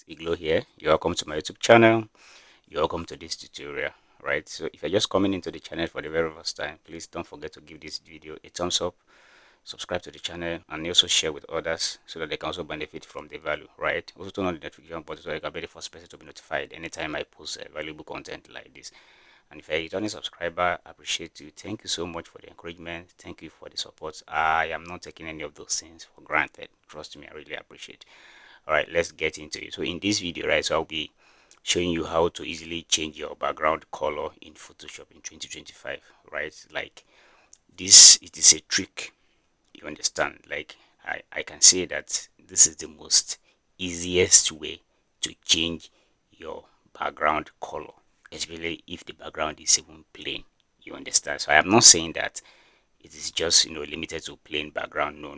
It's Eglow here. You're welcome to my YouTube channel. You're welcome to this tutorial, right? So if you're just coming into the channel for the very first time, please don't forget to give this video a thumbs up, subscribe to the channel, and also share with others so that they can also benefit from the value, right? Also turn on the notification button so you can be the first person to be notified anytime I post valuable content like this. And if you're a returning subscriber, I appreciate you. Thank you so much for the encouragement. Thank you for the support. I am not taking any of those things for granted. Trust me, I really appreciate. All right, let's get into it. So in this video, right, so I'll be showing you how to easily change your background color in Photoshop in 2025, right? Like this, it is a trick. You understand? Like I can say that this is the most easiest way to change your background color, especially if the background is even plain. You understand? So I am not saying that it is just limited to plain background. No,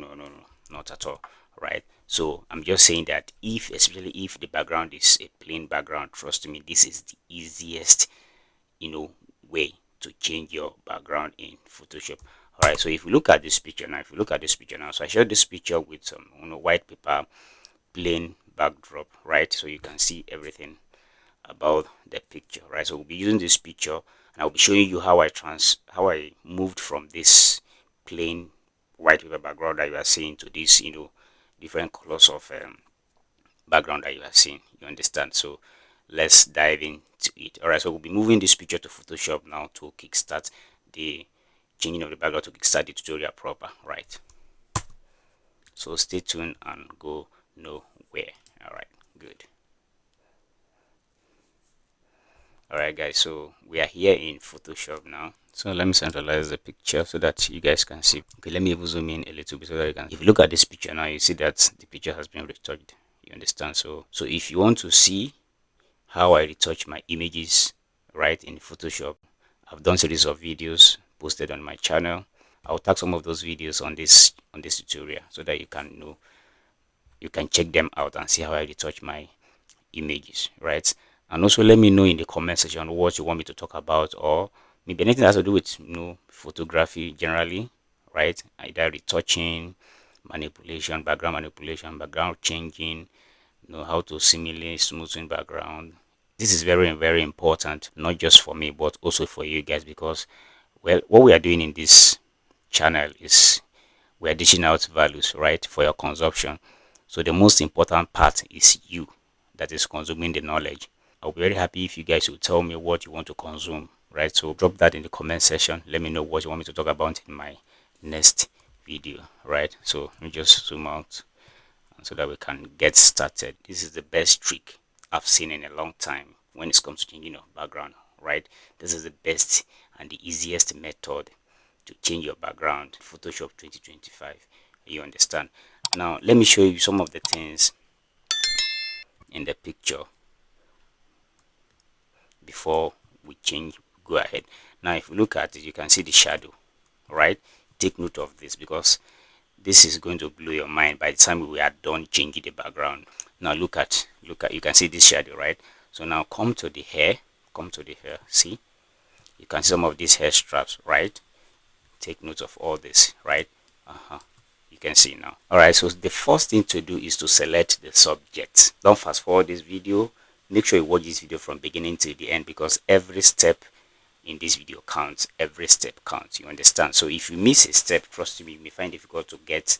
not at all, right? So I'm just saying that if, especially if the background is a plain background, trust me, this is the easiest way to change your background in Photoshop. All right, so if you look at this picture now, so I showed this picture with some white paper, plain backdrop, right? So you can see everything about the picture, right? So we'll be using this picture and I'll be showing you how I moved from this plain white paper background that you are seeing to this different colors of background that you are seeing. You understand? So let's dive into it. All right, so we'll be moving this picture to Photoshop now to kickstart the changing of the background, to kickstart the tutorial proper, right? So stay tuned and go nowhere. All right, good. Alright guys, so we are here in Photoshop now. So let me centralize the picture so that you guys can see. Okay, let me even zoom in a little bit so that you can, if you look at this picture now, you see that the picture has been retouched. You understand? So if you want to see how I retouch my images right in Photoshop, I've done series of videos posted on my channel. I'll tag some of those videos on this tutorial so that you can check them out and see how I retouch my images, right? And also let me know in the comment section what you want me to talk about, or maybe anything that has to do with photography generally, right? Either retouching, manipulation, background changing, how to simulate smoothing background. This is very, very important, not just for me but also for you guys, because well, what we are doing in this channel is we are dishing out values, right, for your consumption. So the most important part is you that is consuming the knowledge. I'll be very happy if you guys will tell me what you want to consume, right? So drop that in the comment section. Let me know what you want me to talk about in my next video, right? So let me just zoom out so that we can get started. This is the best trick I've seen in a long time when it comes to changing your background, right? This is the best and the easiest method to change your background, Photoshop 2025. You understand? Now let me show you some of the things in the picture before we go ahead. Now if you look at it, you can see the shadow, right? Take note of this because this is going to blow your mind by the time we are done changing the background. Now look at, you can see this shadow, right? So now come to the hair, see, you can see some of these hair straps, right? Take note of all this, right? You can see now. All right, so the first thing to do is to select the subject. Don't fast forward this video. Make sure you watch this video from beginning to the end because every step in this video counts. Every step counts. You understand? So if you miss a step, trust me, you may find it difficult to get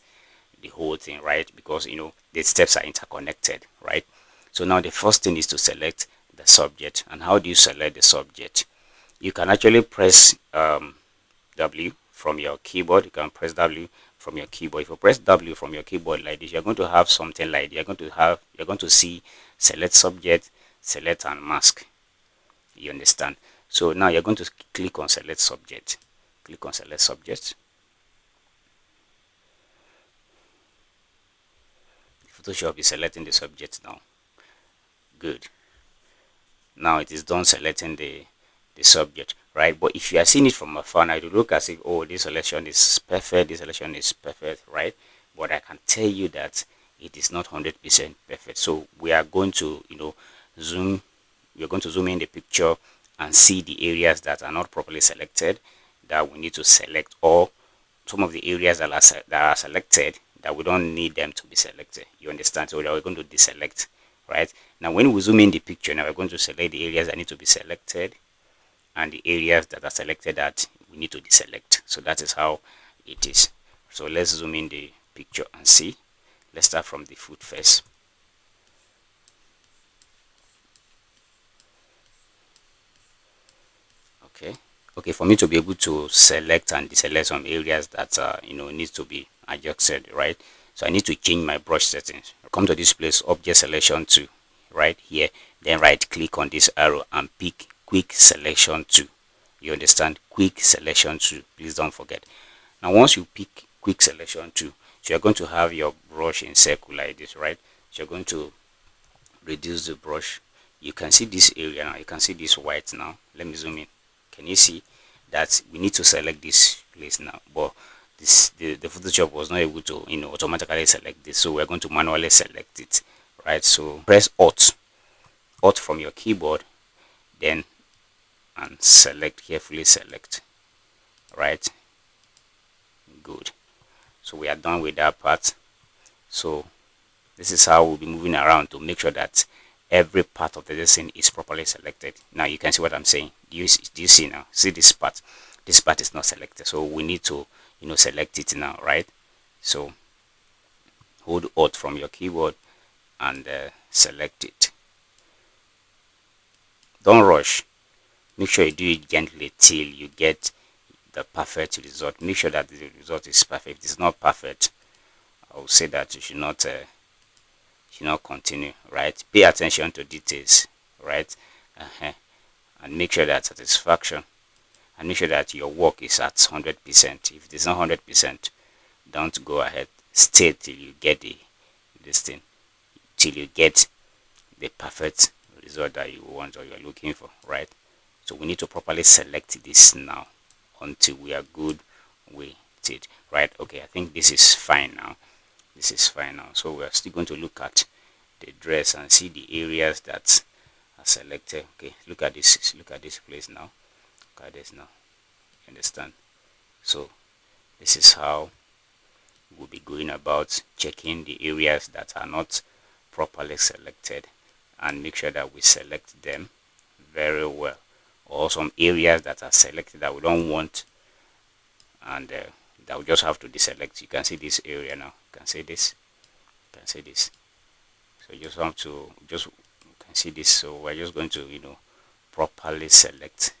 the whole thing right because the steps are interconnected, right? So now the first thing is to select the subject. And how do you select the subject? You can actually press W from your keyboard. You can press W from your keyboard. If you press W from your keyboard like this, you're going to have something like this. You're going to see select subject, select and mask. You understand? So now you're going to click on select subject. Click on select subject. Photoshop is selecting the subject now. Good. Now it is done selecting the subject, right? But if you are seeing it from afar now, it will look as if, oh, this selection is perfect, this selection is perfect, right? But I can tell you that it is not 100% perfect. So we are going to zoom in the picture and see the areas that are not properly selected that we need to select, or some of the areas that are selected that we don't need them to be selected. You understand? So we are going to deselect right? Now when we zoom in the picture, now we're going to select the areas that need to be selected and the areas that are selected that we need to deselect. So that is how it is. So let's zoom in the picture and see. Let's start from the foot first. Okay, for me to be able to select and deselect some areas that needs to be adjusted, right? So I need to change my brush settings. Come to this place, object selection 2, right here, then right click on this arrow and pick quick selection 2. You understand? Quick selection 2, please don't forget. Now once you pick quick selection 2, so you're going to have your brush in circle like this, right? So you're going to reduce the brush. You can see this area now, you can see this white now. Let me zoom in. Can you see that we need to select this place now, but the Photoshop was not able to automatically select this, so we're going to manually select it, right? So press alt from your keyboard, then and select, carefully select, right? Good. So we are done with that part. So this is how we'll be moving around to make sure that every part of the design is properly selected. Now you can see what I'm saying. Do you see now? See this part? This part is not selected, so we need to select it now, right? So hold alt from your keyboard and select it. Don't rush. Make sure you do it gently till you get the perfect result. Make sure that the result is perfect. If it's not perfect, I will say that you should not continue, right? Pay attention to details, right? And make sure that satisfaction, and make sure that your work is at 100%. If it is not 100%, don't go ahead. Stay till you get this thing, till you get the perfect result that you want or you're looking for, right? So we need to properly select this now until we are good with it, right? Okay, I think this is fine now. This is fine now. So we're still going to look at the dress and see the areas that are selected. Okay, look at this place now. Look at this now. Understand? So this is how we'll be going about checking the areas that are not properly selected and make sure that we select them very well, or some areas that are selected that we don't want and that we just have to deselect. You can see this area now. You can see this. You can see this. So you just have to you can see this. So we're just going to properly select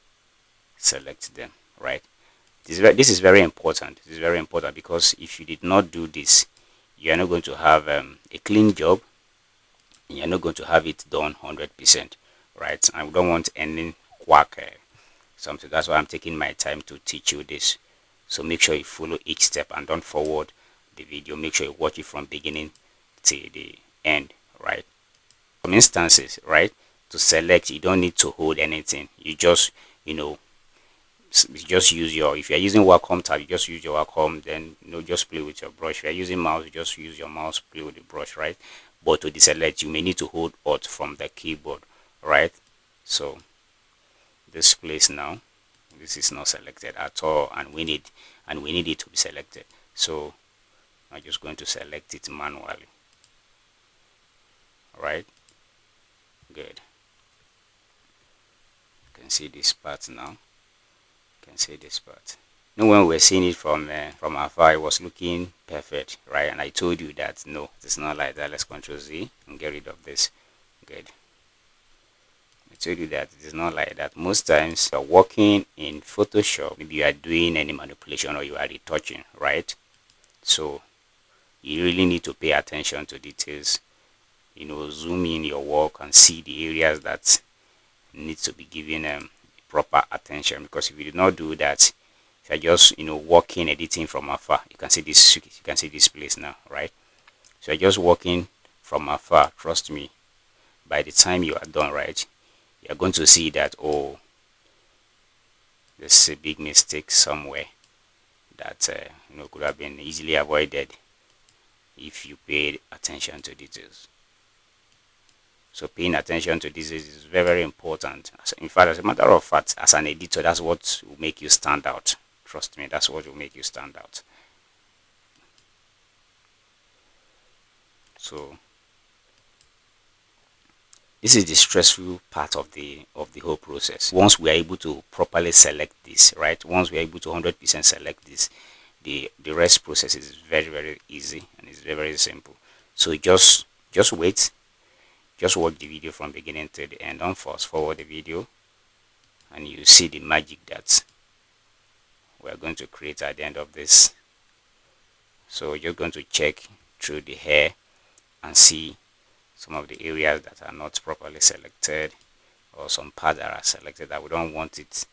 them, right? This is very important. This is very important because if you did not do this, you are not going to have a clean job. And you're not going to have it done 100%, right? And we don't want any quack something. That's why I'm taking my time to teach you this. So make sure you follow each step and don't forward the video. Make sure you watch it from beginning to the end, right? Some instances, right, to select, you don't need to hold anything. You just just use your, if you're using Wacom tab, you just use your Wacom, then just play with your brush. If you're using mouse, you just use your mouse, play with the brush, right? But to deselect, you may need to hold alt from the keyboard, right? So this place now, this is not selected at all, and we need it to be selected. So I'm just going to select it manually, right? Good. You can see this part now. You can see this part. Now when we're seeing it from afar, it was looking perfect, right? And I told you that no, it's not like that. Let's Ctrl Z and get rid of this. Good. I told you that it is not like that. Most times you're working in Photoshop, maybe you are doing any manipulation or you are retouching, right? So you really need to pay attention to details. Zoom in your work and see the areas that need to be given proper attention, because if you do not do that, if you're just working, editing from afar, you can see this place now, right? So you're just working from afar. Trust me, by the time you are done, right, you're going to see that, oh, there's a big mistake somewhere that could have been easily avoided if you paid attention to details. So paying attention to this is very, very important. In fact, as a matter of fact, as an editor, that's what will make you stand out. Trust me, that's what will make you stand out. So this is the stressful part of the whole process. Once we are able to properly select this, right, once we are able to 100% select this, the rest process is very easy, and it's very simple. So just wait, just watch the video from beginning to the end. Don't fast forward the video, and you see the magic that we are going to create at the end of this. So you're going to check through the hair and see some of the areas that are not properly selected, or some parts that are selected that we don't want it,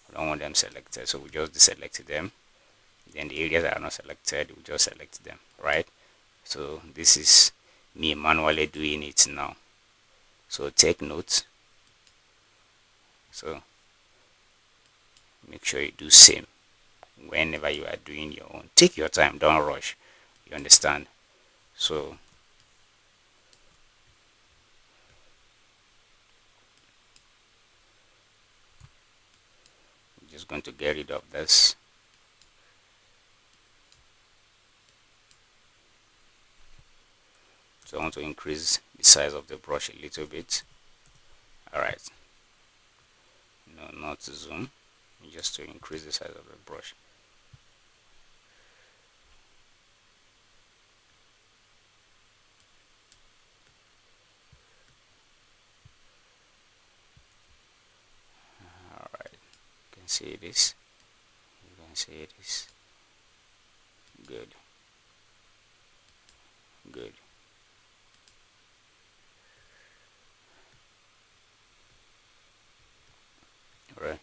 we don't want them selected, so we just deselect them. Then the areas that are not selected, we just select them, right? So this is me manually doing it now, so take notes. So make sure you do same whenever you are doing your own. Take your time, don't rush, you understand? So I'm just going to get rid of this. So I want to increase the size of the brush a little bit. All right, no, not to zoom, just to increase the size of the brush. All right, you can see this, you can see this. Good, good. All right,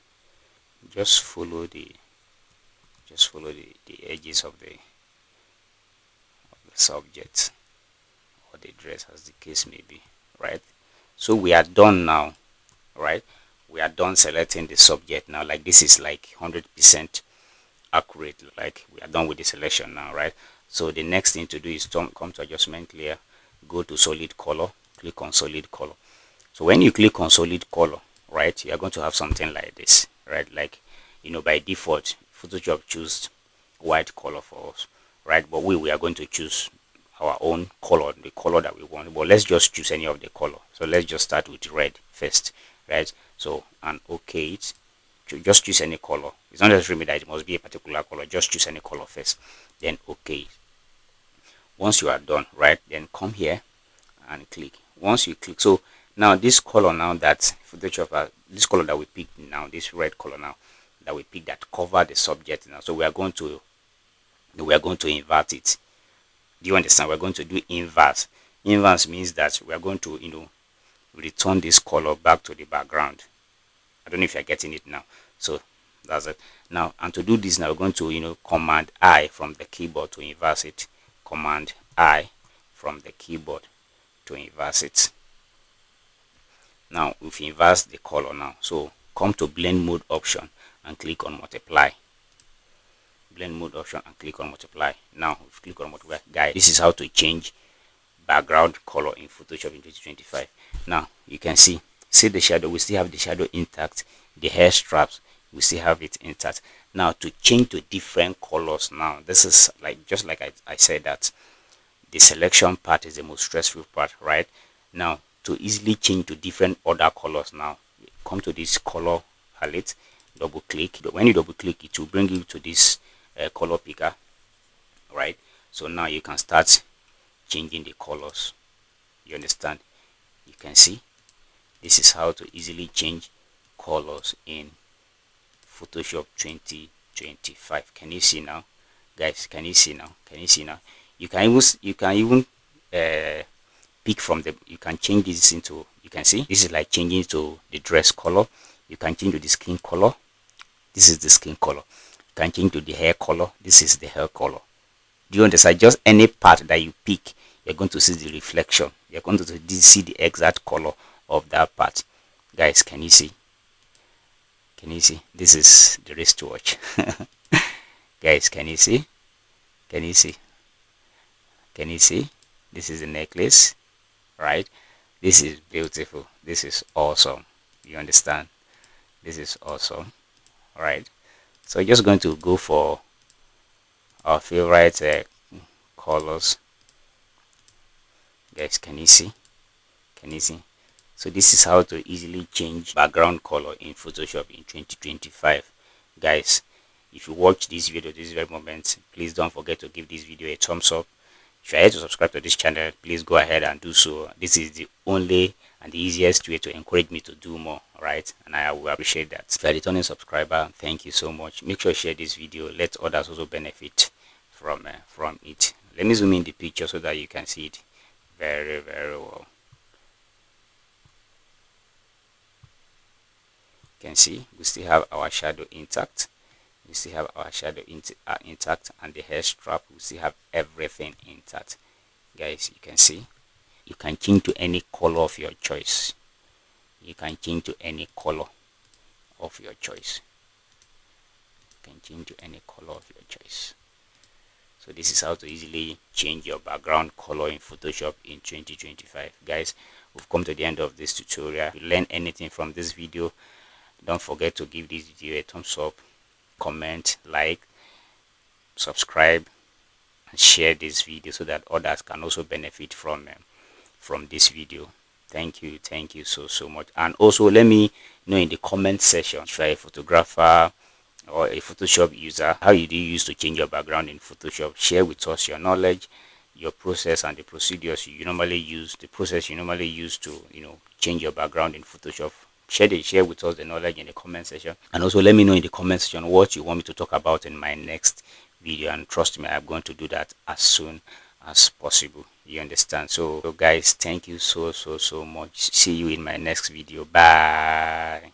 just follow the edges of the subject or the dress, as the case may be, right? So we are done now, right? We are done selecting the subject now. Like, this is like 100% accurate, like we are done with the selection now, right? So the next thing to do is to come to adjustment layer, go to solid color, click on solid color. So when you click on solid color, right, you are going to have something like this, right? Like, you know, by default Photoshop choose white color for us, right? But we are going to choose our own color, the color that we want. But let's just choose any of the color. So let's just start with red first, right? So, and okay it, just choose any color. It's not necessarily that it must be a particular color, just choose any color first, then okay. Once you are done, right, then come here and click. Once you click, so now this color now that Photoshop, this color that we picked now, this red color now that we picked, that cover the subject now, so we are going to invert it. Do you understand? We're going to do inverse. Inverse means that we are going to, you know, return this color back to the background. I don't know if you're getting it now. So that's it. Now, and to do this now, we're going to, you know, command I from the keyboard to inverse it. Command I from the keyboard to inverse it. Now we've inversed the color now. So come to blend mode option and click on multiply. Blend mode option and click on multiply. Now if you click on multiply, guys, this is how to change background color in Photoshop in 2025. Now you can see the shadow. We still have the shadow intact. The hair straps, we still have it intact. Now to change to different colors, now this is like, just like I said, that the selection part is the most stressful part, right? Now to easily change to different other colors, now come to this color palette, double click. When you double click, it will bring you to this color picker, right? So now you can start changing the colors. You understand? You can see this is how to easily change colors in Photoshop 2025. Can you see now, guys? Can you see now? Can you see now? You can even pick from the, you can change this into, you can see this is like changing to the dress color. You can change to the skin color. This is the skin color. You can change to the hair color. This is the hair color. Do you understand? Just any part that you pick, you're going to see the reflection. You're going to see the exact color of that part. Guys, can you see? Can you see? This is the wristwatch. Guys, can you see? Can you see? Can you see? This is the necklace, right? This is beautiful. This is awesome. You understand? This is awesome, right? So just going to go for our favorite colors. Guys, can you see? Can you see? So this is how to easily change background color in Photoshop in 2025. Guys, if you watch this video this very moment, please don't forget to give this video a thumbs up. If you are here to subscribe to this channel, please go ahead and do so. This is the only and the easiest way to encourage me to do more, right? And I will appreciate that. If you are a returning subscriber, thank you so much. Make sure you share this video. Let others also benefit from it. Let me zoom in the picture so that you can see it very well. You can see we still have our shadow intact. We still have our shadow intact, and the hair strap, we still have everything intact. Guys, you can see you can change to any color of your choice. You can change to any color of your choice. You can change to any color of your choice. So this is how to easily change your background color in Photoshop in 2025. Guys, we've come to the end of this tutorial. If you learn anything from this video, don't forget to give this video a thumbs up, comment, like, subscribe, and share this video so that others can also benefit from this video. Thank you so much. And also let me know in the comment section if you're a photographer or a Photoshop user, how you do use to change your background in Photoshop. Share with us your knowledge, your process, and the procedures you normally use, the process you normally use to change your background in Photoshop. Share with us the knowledge in the comment section, and also let me know in the comment section what you want me to talk about in my next video, and trust me, I'm going to do that as soon as possible. You understand? So guys, thank you so much. See you in my next video. Bye.